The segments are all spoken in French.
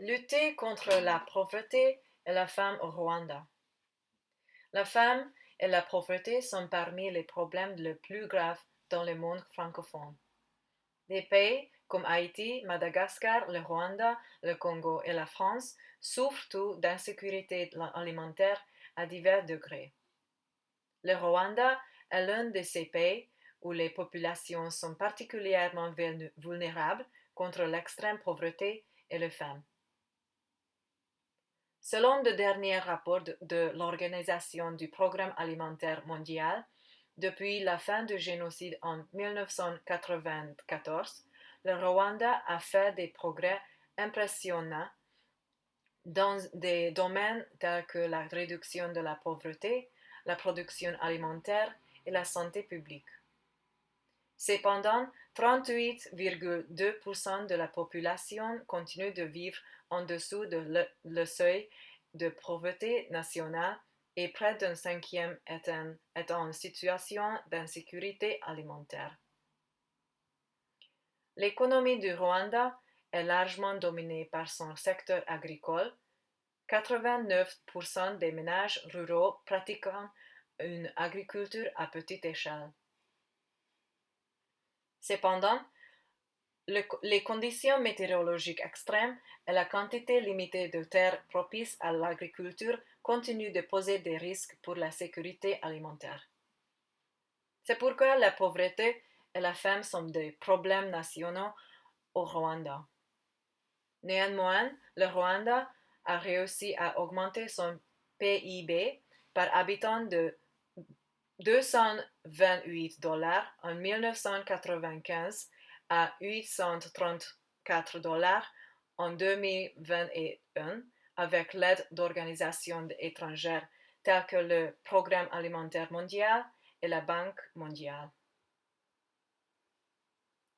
Lutter contre la pauvreté et la faim au Rwanda. La faim et la pauvreté sont parmi les problèmes les plus graves dans le monde francophone. Des pays comme Haïti, Madagascar, le Rwanda, le Congo et la France souffrent tous d'insécurité alimentaire à divers degrés. Le Rwanda est l'un de ces pays où les populations sont particulièrement vulnérables contre l'extrême pauvreté et la faim. Selon le dernier rapport de l'Organisation du Programme alimentaire mondial, depuis la fin du génocide en 1994, le Rwanda a fait des progrès impressionnants dans des domaines tels que la réduction de la pauvreté, la production alimentaire et la santé publique. Cependant, 38,2% de la population continue de vivre en dessous de le seuil de pauvreté nationale et près d'un cinquième est en situation d'insécurité alimentaire. L'économie du Rwanda est largement dominée par son secteur agricole. 89% des ménages ruraux pratiquant une agriculture à petite échelle. Cependant, les conditions météorologiques extrêmes et la quantité limitée de terres propices à l'agriculture continuent de poser des risques pour la sécurité alimentaire. C'est pourquoi la pauvreté et la faim sont des problèmes nationaux au Rwanda. Néanmoins, le Rwanda a réussi à augmenter son PIB par habitant de 228 $ en 1995 à 834 $ en 2021 avec l'aide d'organisations étrangères telles que le Programme alimentaire mondial et la Banque mondiale.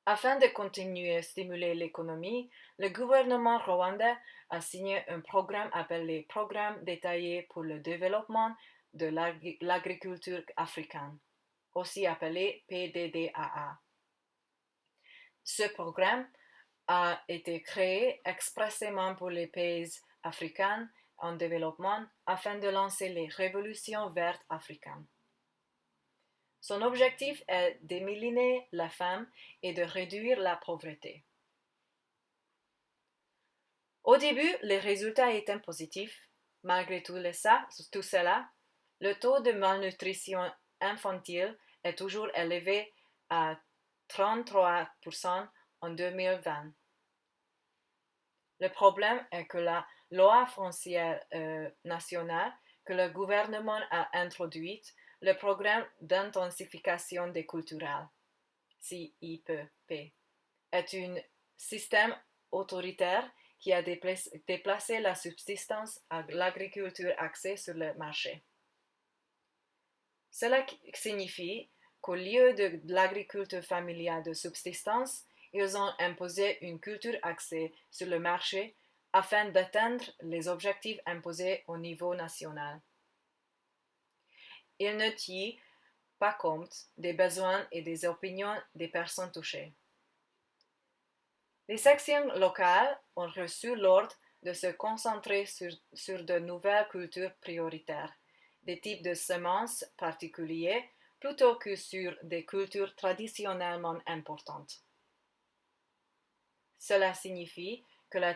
Afin de continuer à stimuler l'économie, le gouvernement rwandais a signé un programme appelé Programme détaillé pour le développement de l'agriculture africaine, aussi appelé PDDAA. Ce programme a été créé expressément pour les pays africains en développement afin de lancer les révolutions vertes africaines. Son objectif est d'éliminer la faim et de réduire la pauvreté. Au début, les résultats étaient positifs. Malgré tout cela, le taux de malnutrition infantile est toujours élevé à 33% en 2020. Le problème est que la loi foncière nationale que le gouvernement a introduite, le programme d'intensification des culturales, CIPP, est un système autoritaire qui a déplacé la subsistance à l'agriculture axée sur le marché. Cela signifie qu'au lieu de l'agriculture familiale de subsistance, ils ont imposé une culture axée sur le marché afin d'atteindre les objectifs imposés au niveau national. Ils ne tiennent pas compte des besoins et des opinions des personnes touchées. Les sections locales ont reçu l'ordre de se concentrer sur de nouvelles cultures prioritaires, des types de semences particuliers, plutôt que sur des cultures traditionnellement importantes. Cela signifie que le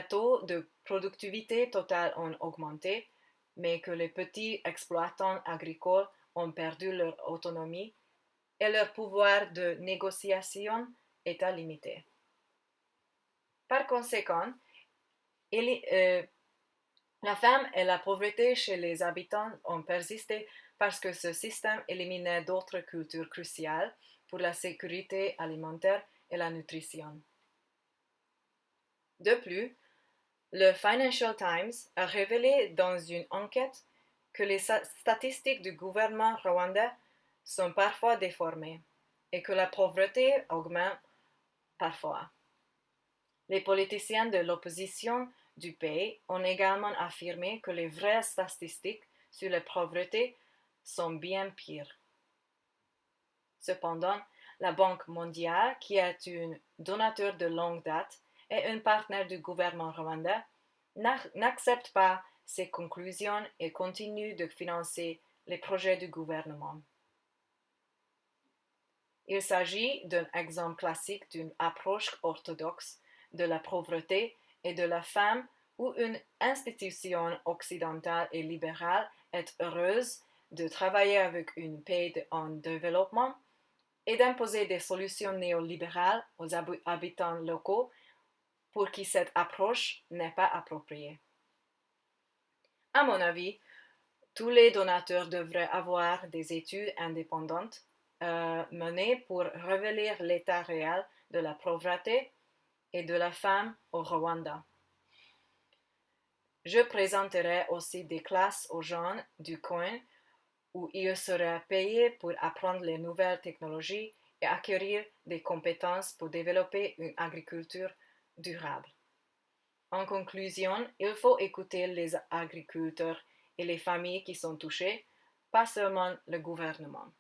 taux de productivité totale a augmenté, mais que les petits exploitants agricoles ont perdu leur autonomie et leur pouvoir de négociation est limité. Par conséquent, la faim et la pauvreté chez les habitants ont persisté parce que ce système éliminait d'autres cultures cruciales pour la sécurité alimentaire et la nutrition. De plus, le Financial Times a révélé dans une enquête que les statistiques du gouvernement rwandais sont parfois déformées et que la pauvreté augmente parfois. Les politiciens de l'opposition du pays ont également affirmé que les vraies statistiques sur la pauvreté sont bien pires. Cependant, la Banque mondiale, qui est un donateur de longue date, et un partenaire du gouvernement rwandais, n'accepte pas ces conclusions et continue de financer les projets du gouvernement. Il s'agit d'un exemple classique d'une approche orthodoxe de la pauvreté et de la femme où une institution occidentale et libérale est heureuse de travailler avec une paix en développement et d'imposer des solutions néolibérales aux habitants locaux pour qui cette approche n'est pas appropriée. À mon avis, tous les donateurs devraient avoir des études indépendantes menées pour révéler l'état réel de la pauvreté et de la femme au Rwanda. Je présenterai aussi des classes aux jeunes du coin où ils seraient payés pour apprendre les nouvelles technologies et acquérir des compétences pour développer une agriculture durable. En conclusion, il faut écouter les agriculteurs et les familles qui sont touchées, pas seulement le gouvernement.